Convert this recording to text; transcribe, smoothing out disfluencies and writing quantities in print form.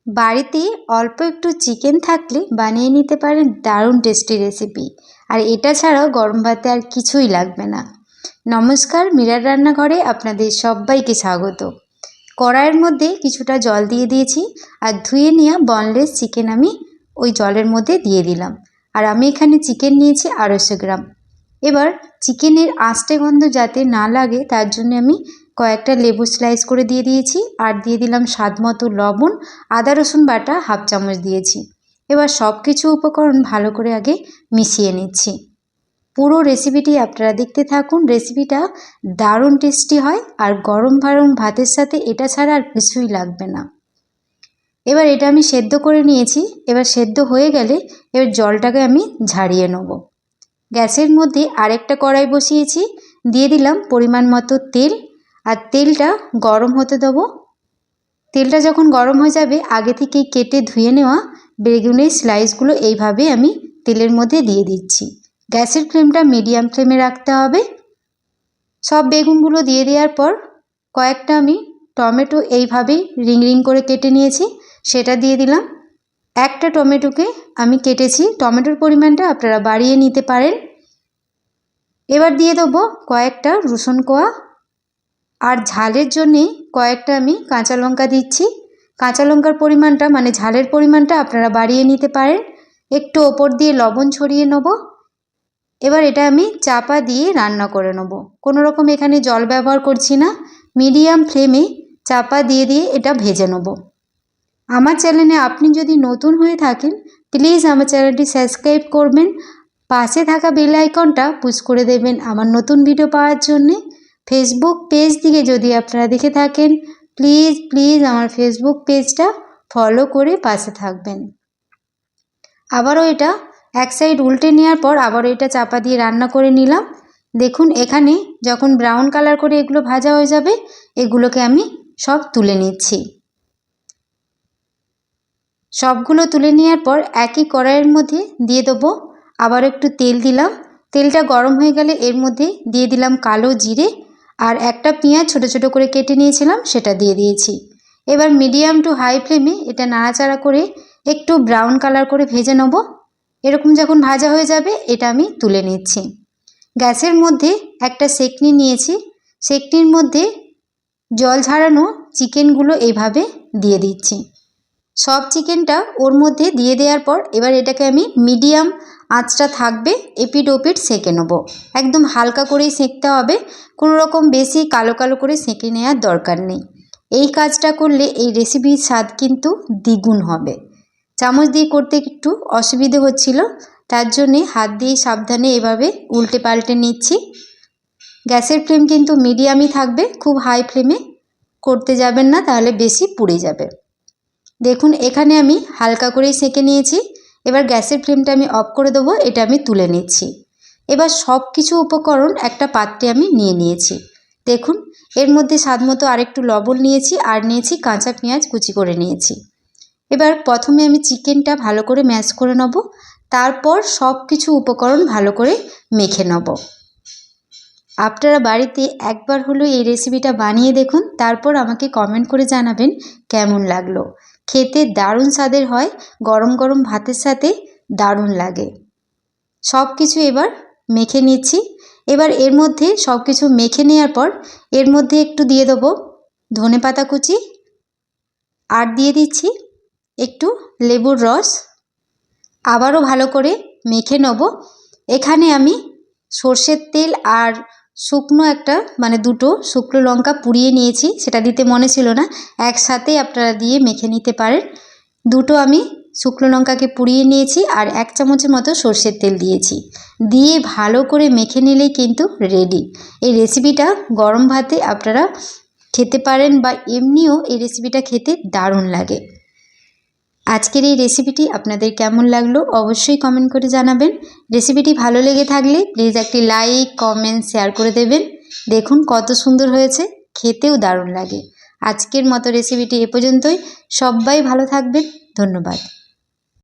বাড়িতে অল্প একটু চিকেন থাকলে বানিয়ে নিতে পারেন দারুণ টেস্টি রেসিপি। আর এটা ছাড়াও গরম ভাতে আর কিছুই লাগবে না। নমস্কার, মীরার রান্নাঘরে আপনাদের সবাইকে স্বাগত। কড়াইয়ের মধ্যে কিছুটা জল দিয়ে দিয়েছি আর ধুয়ে নেওয়া বনলেস চিকেন আমি ওই জলের মধ্যে দিয়ে দিলাম। আর আমি এখানে চিকেন নিয়েছি 250 গ্রাম। এবার চিকেনের আঁশটে গন্ধ যাতে না লাগে তার জন্য আমি কয়েকটা লেবু স্লাইস করে দিয়ে দিয়েছি আর দিয়ে দিলাম স্বাদ মতো লবণ, আদা রসুন বাটা হাফ চামচ দিয়েছি। এবার সব কিছু উপকরণ ভালো করে আগে মিশিয়ে নিচ্ছি। পুরো রেসিপিটি আপনারা দেখতে থাকুন। রেসিপিটা দারুণ টেস্টি হয় আর গরম গরম ভাতের সাথে এটা ছাড়া আর কিছুই লাগবে না। এবার এটা আমি সেদ্ধ করে নিয়েছি। এবার সেদ্ধ হয়ে গেলে এবার জলটাকে আমি ঝারিয়ে নেব। গ্যাসের মধ্যে আরেকটা কড়াই বসিয়েছি, দিয়ে দিলাম পরিমাণ মতো তেল আর তেলটা গরম হতে দেবো। তেলটা যখন গরম হয়ে যাবে আগে থেকেই কেটে ধুয়ে নেওয়া বেগুনের স্লাইসগুলো এইভাবে আমি তেলের মধ্যে দিয়ে দিচ্ছি। গ্যাসের ফ্লেমটা মিডিয়াম ফ্লেমে রাখতে হবে। সব বেগুনগুলো দিয়ে দেওয়ার পর কয়েকটা আমি টমেটো এইভাবেই রিং রিং করে কেটে নিয়েছি, সেটা দিয়ে দিলাম। একটা টমেটোকে আমি কেটেছি, টমেটোর পরিমাণটা আপনারা বাড়িয়ে নিতে পারেন। এবার দিয়ে দেবো কয়েকটা রসুন কোয়া আর ঝালের জন্যে কয়েকটা আমি কাঁচা লঙ্কা দিচ্ছি। কাঁচা লঙ্কার পরিমাণটা মানে ঝালের পরিমাণটা আপনারা বাড়িয়ে নিতে পারেন। একটু ওপর দিয়ে লবণ ছড়িয়ে নেব। এবার এটা আমি চাপা দিয়ে রান্না করে নেব। কোনো রকম এখানে জল ব্যবহার করছি না। মিডিয়াম ফ্লেমে চাপা দিয়ে দিয়ে এটা ভেজে নেব। আমার চ্যানেলে আপনি যদি নতুন হয়ে থাকেন প্লিজ আমার চ্যানেলটি সাবস্ক্রাইব করবেন, পাশে থাকা বেল আইকনটা পুশ করে দেবেন আমার নতুন ভিডিও পাওয়ার জন্যে। ফেসবুক পেজ থেকে যদি আপনারা দেখে থাকেন প্লিজ প্লিজ আমার ফেসবুক পেজটা ফলো করে পাশে থাকবেন। আবারও এটা এক সাইড উল্টে নেওয়ার পর আবারও এটা চাপা দিয়ে রান্না করে নিলাম। দেখুন এখানে যখন ব্রাউন কালার করে এগুলো ভাজা হয়ে যাবে এগুলোকে আমি সব তুলে নিচ্ছি। সবগুলো তুলে নেওয়ার পর একই কড়াইয়ের মধ্যে দিয়ে দেবো আবার একটু তেল দিলাম। তেলটা গরম হয়ে গেলে এর মধ্যে দিয়ে দিলাম কালো জিরে আর একটা পেঁয়াজ ছোট ছোট করে কেটে নিয়েছিলাম সেটা দিয়ে দিয়েছি। এবার মিডিয়াম টু হাই ফ্লেমে এটা নাড়াচাড়া করে একটু ব্রাউন কালার করে ভেজে নেব। এরকম যখন ভাজা হয়ে যাবে এটা আমি তুলে নিচ্ছি। গ্যাসের মধ্যে একটা সেকনি নিয়েছি, সেকনির মধ্যে জল ঝরানো চিকেনগুলো এইভাবে দিয়ে দিচ্ছি। সব চিকেনটা ওর মধ্যে দিয়ে দেওয়ার পর এবার এটাকে আমি মিডিয়াম আঁচটা থাকবে এপিট ওপিট সেঁকে নেব। একদম হালকা করেই সেঁকতে হবে, কোনো রকম বেশি কালো কালো করে সেঁকে নেওয়ার দরকার নেই। এই কাজটা করলে এই রেসিপির স্বাদ কিন্তু দ্বিগুণ হবে। চামচ দিয়ে করতে একটু অসুবিধে হচ্ছিল, তার জন্যে হাত দিয়ে সাবধানে এভাবে উল্টে পাল্টে নিচ্ছি। গ্যাসের ফ্লেম কিন্তু মিডিয়ামই থাকবে, খুব হাই ফ্লেমে করতে যাবেন না, তাহলে বেশি পুড়ে যাবে। দেখুন এখানে আমি হালকা করেই সেঁকে নিয়েছি। এবার গ্যাসের ফ্লেমটা আমি অফ করে দেবো, এটা আমি তুলে নিচ্ছি। এবার সব কিছু উপকরণ একটা পাত্রে আমি নিয়ে নিয়েছি। দেখুন এর মধ্যে স্বাদ মতো আরেকটু লবণ নিয়েছি আর নিয়েছি কাঁচা পেঁয়াজ কুচি করে নিয়েছি। এবার প্রথমে আমি চিকেনটা ভালো করে ম্যাশ করে নেব, তারপর সব কিছু উপকরণ ভালো করে মেখে নেব। আপনারা বাড়িতে একবার হলেও এই রেসিপিটা বানিয়ে দেখুন, তারপর আমাকে কমেন্ট করে জানাবেন কেমন লাগলো। খেতে দারুণ স্বাদের হয়, গরম গরম ভাতের সাথে দারুণ লাগে। সব কিছু এবার মেখে নিচ্ছি। এবার এর মধ্যে সব কিছু মেখে নেওয়ার পর এর মধ্যে একটু দিয়ে দেবো ধনেপাতা কুচি আর দিয়ে দিচ্ছি একটু লেবুর রস। আবারও ভালো করে মেখে নেব। এখানে আমি সর্ষের তেল আর শুকনো একটা মানে দুটো শুকনো লঙ্কা পুড়িয়ে নিয়েছি, সেটা দিতে মনে ছিল না, একসাথে আপনারা দিয়ে মেখে নিতে পারেন। দুটো আমি শুকনো লঙ্কাকে পুড়িয়ে নিয়েছি আর 1 চামচের মতো সর্ষের তেল দিয়েছি, দিয়ে ভালো করে মেখে নিলেই কিন্তু রেডি। এই রেসিপিটা গরম ভাতে আপনারা খেতে পারেন বা এমনিও এই রেসিপিটা খেতে দারুণ লাগে। আজকের এই রেসিপিটি আপনাদের কেমন লাগলো অবশ্যই কমেন্ট করে জানাবেন। রেসিপিটি ভালো লেগে থাকলে প্লিজ একটি লাইক কমেন্ট শেয়ার করে দেবেন। দেখুন কত সুন্দর হয়েছে, খেতেও দারুণ লাগে। আজকের মতো রেসিপিটি এ পর্যন্তই। সবাই ভালো থাকবেন, ধন্যবাদ।